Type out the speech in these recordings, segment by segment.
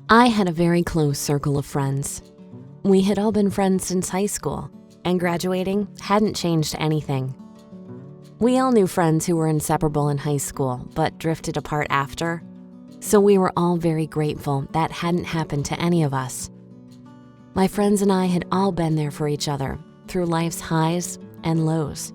I had a very close circle of friends. We had all been friends since high school, and graduating hadn't changed anything. We all knew friends who were inseparable in high school but drifted apart after, so we were all very grateful that hadn't happened to any of us. My friends and I had all been there for each other through life's highs and lows.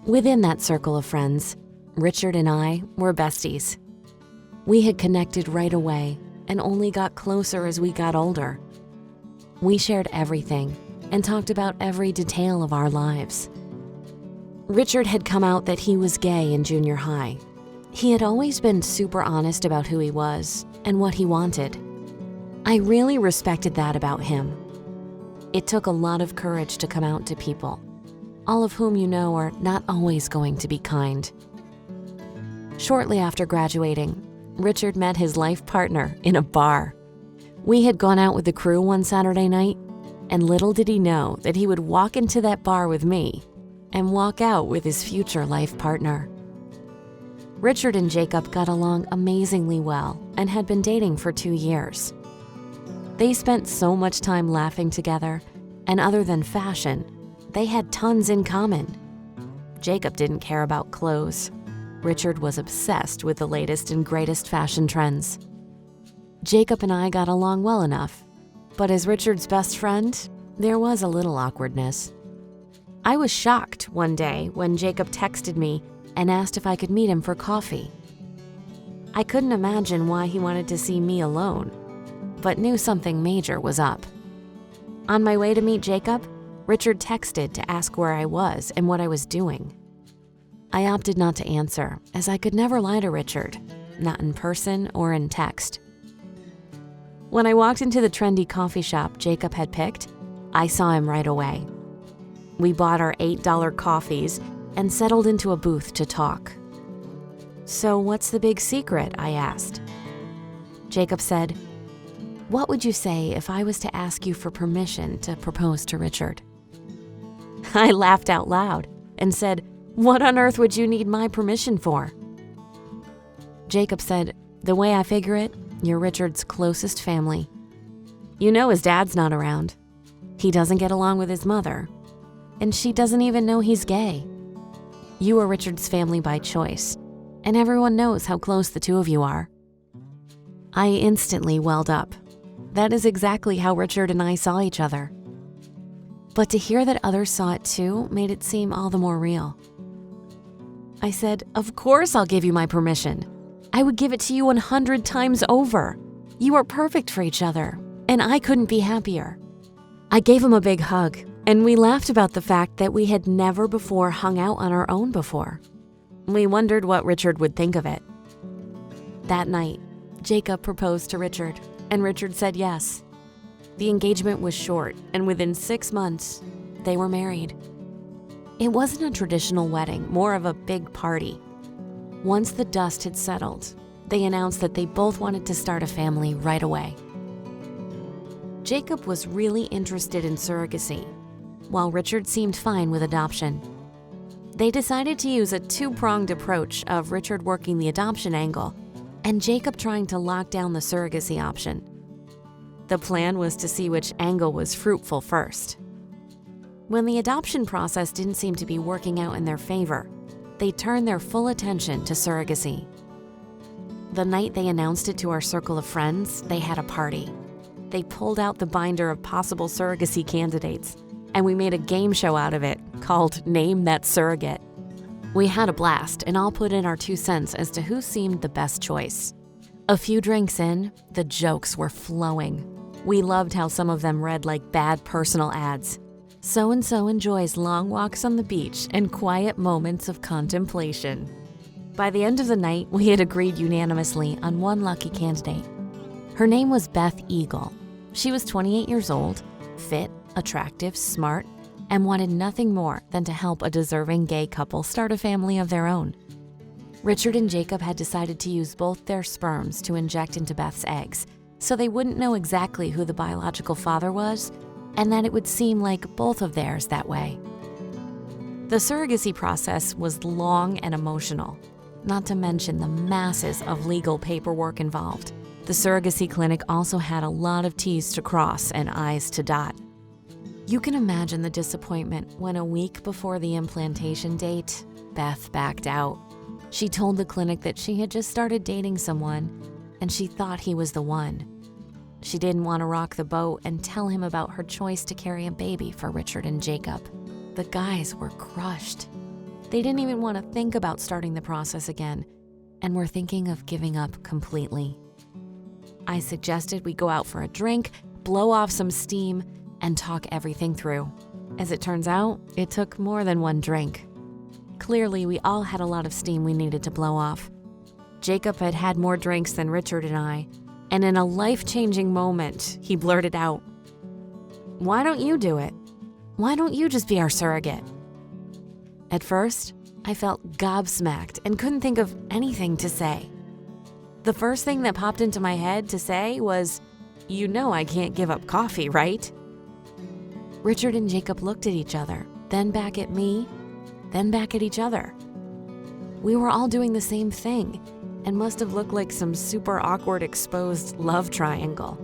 Within that circle of friends, Richard and I were besties. We had connected right away and only got closer as we got older. We shared everything and talked about every detail of our lives. Richard had come out that he was gay in junior high. He had always been super honest about who he was and what he wanted. I really respected that about him. It took a lot of courage to come out to people, all of whom you know are not always going to be kind. Shortly after graduating, Richard met his life partner in a bar. We had gone out with the crew one Saturday night, and little did he know that he would walk into that bar with me and walk out with his future life partner. Richard and Jacob got along amazingly well and had been dating for 2 years. They spent so much time laughing together, and other than fashion, they had tons in common. Jacob didn't care about clothes. Richard was obsessed with the latest and greatest fashion trends. Jacob and I got along well enough, but as Richard's best friend, there was a little awkwardness. I was shocked one day when Jacob texted me and asked if I could meet him for coffee. I couldn't imagine why he wanted to see me alone, but knew something major was up. On my way to meet Jacob, Richard texted to ask where I was and what I was doing. I opted not to answer, as I could never lie to Richard, not in person or in text. When I walked into the trendy coffee shop Jacob had picked, I saw him right away. We bought our $8 coffees and settled into a booth to talk. "So what's the big secret?" I asked. Jacob said, "What would you say if I was to ask you for permission to propose to Richard?" I laughed out loud and said, "What on earth would you need my permission for?" Jacob said, "The way I figure it, you're Richard's closest family. You know his dad's not around. He doesn't get along with his mother, and she doesn't even know he's gay. You are Richard's family by choice, and everyone knows how close the two of you are." I instantly welled up. That is exactly how Richard and I saw each other. But to hear that others saw it too made it seem all the more real. I said, "Of course I'll give you my permission. I would give it to you 100 times over. You are perfect for each other, and I couldn't be happier." I gave him a big hug, and we laughed about the fact that we had never before hung out on our own before. We wondered what Richard would think of it. That night, Jacob proposed to Richard, and Richard said yes. The engagement was short, and within 6 months, they were married. It wasn't a traditional wedding, more of a big party. Once the dust had settled, they announced that they both wanted to start a family right away. Jacob was really interested in surrogacy, while Richard seemed fine with adoption. They decided to use a two-pronged approach of Richard working the adoption angle and Jacob trying to lock down the surrogacy option. The plan was to see which angle was fruitful first. When the adoption process didn't seem to be working out in their favor, they turned their full attention to surrogacy. The night they announced it to our circle of friends, they had a party. They pulled out the binder of possible surrogacy candidates, and we made a game show out of it called Name That Surrogate. We had a blast and all put in our 2 cents as to who seemed the best choice. A few drinks in, the jokes were flowing. We loved how some of them read like bad personal ads. "So-and-so enjoys long walks on the beach and quiet moments of contemplation." By the end of the night, we had agreed unanimously on one lucky candidate. Her name was Beth Eagle. She was 28 years old, fit, attractive, smart, and wanted nothing more than to help a deserving gay couple start a family of their own. Richard and Jacob had decided to use both their sperms to inject into Beth's eggs, so they wouldn't know exactly who the biological father was, and that it would seem like both of theirs that way. The surrogacy process was long and emotional, not to mention the masses of legal paperwork involved. The surrogacy clinic also had a lot of T's to cross and I's to dot. You can imagine the disappointment when a week before the implantation date, Beth backed out. She told the clinic that she had just started dating someone and she thought he was the one. She didn't want to rock the boat and tell him about her choice to carry a baby for Richard and Jacob. The guys were crushed. They didn't even want to think about starting the process again and were thinking of giving up completely. I suggested we go out for a drink, blow off some steam, and talk everything through. As it turns out, it took more than one drink. Clearly, we all had a lot of steam we needed to blow off. Jacob had had more drinks than Richard and I, and in a life-changing moment, he blurted out, "Why don't you do it? Why don't you just be our surrogate?" At first, I felt gobsmacked and couldn't think of anything to say. The first thing that popped into my head to say was, "You know I can't give up coffee, right?" Richard and Jacob looked at each other, then back at me, then back at each other. We were all doing the same thing and must have looked like some super awkward exposed love triangle.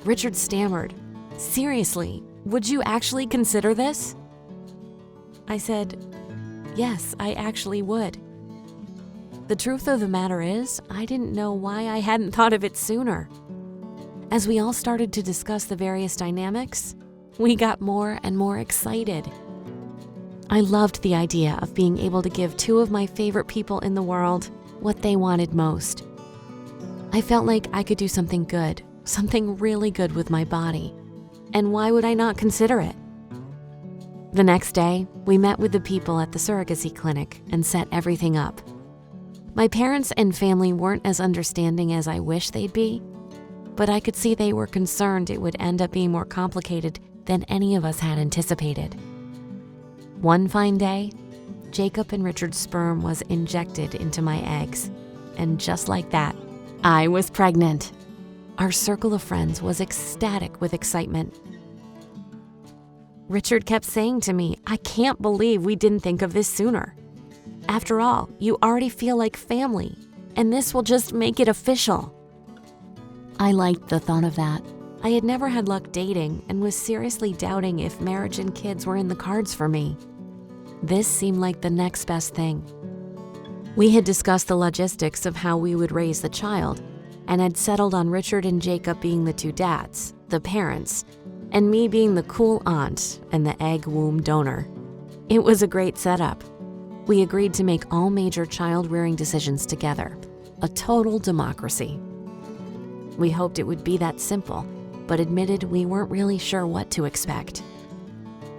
Richard stammered, "Seriously, would you actually consider this?" I said, "Yes, I actually would." The truth of the matter is, I didn't know why I hadn't thought of it sooner. As we all started to discuss the various dynamics, we got more and more excited. I loved the idea of being able to give two of my favorite people in the world what they wanted most. I felt like I could do something good, something really good with my body. And why would I not consider it? The next day, we met with the people at the surrogacy clinic and set everything up. My parents and family weren't as understanding as I wish they'd be, but I could see they were concerned it would end up being more complicated than any of us had anticipated. One fine day, Jacob and Richard's sperm was injected into my eggs, and just like that, I was pregnant. Our circle of friends was ecstatic with excitement. Richard kept saying to me, "I can't believe we didn't think of this sooner. After all, you already feel like family, and this will just make it official." I liked the thought of that. I had never had luck dating and was seriously doubting if marriage and kids were in the cards for me. This seemed like the next best thing. We had discussed the logistics of how we would raise the child and had settled on Richard and Jacob being the two dads, the parents, and me being the cool aunt and the egg womb donor. It was a great setup. We agreed to make all major child-rearing decisions together, a total democracy. We hoped it would be that simple, but admitted we weren't really sure what to expect.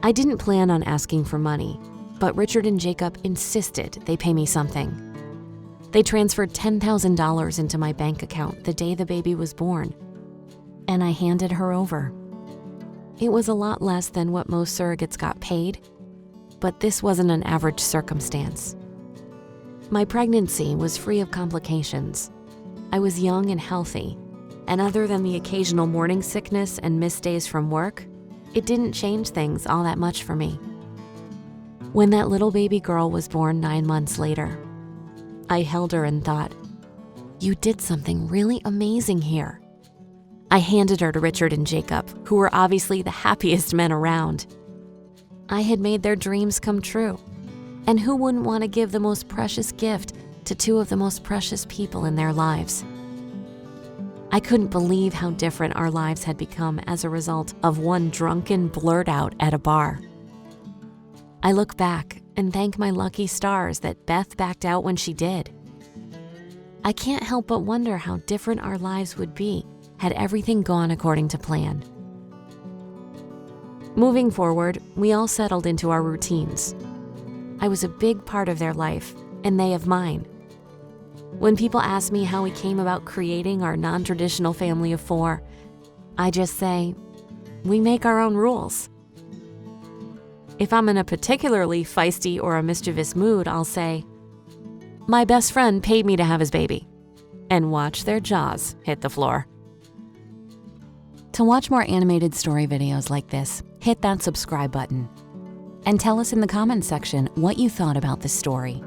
I didn't plan on asking for money, but Richard and Jacob insisted they pay me something. They transferred $10,000 into my bank account the day the baby was born, and I handed her over. It was a lot less than what most surrogates got paid, but this wasn't an average circumstance. My pregnancy was free of complications. I was young and healthy, and other than the occasional morning sickness and missed days from work, it didn't change things all that much for me. When that little baby girl was born 9 months later, I held her and thought, "You did something really amazing here." I handed her to Richard and Jacob, who were obviously the happiest men around. I had made their dreams come true, and who wouldn't want to give the most precious gift to two of the most precious people in their lives? I couldn't believe how different our lives had become as a result of one drunken blurt out at a bar. I look back and thank my lucky stars that Beth backed out when she did. I can't help but wonder how different our lives would be had everything gone according to plan. Moving forward, we all settled into our routines. I was a big part of their life, and they of mine. When people ask me how we came about creating our non-traditional family of 4, I just say, we make our own rules. If I'm in a particularly feisty or a mischievous mood, I'll say, "My best friend paid me to have his baby," and watch their jaws hit the floor. To watch more animated story videos like this, hit that subscribe button. And tell us in the comments section what you thought about this story.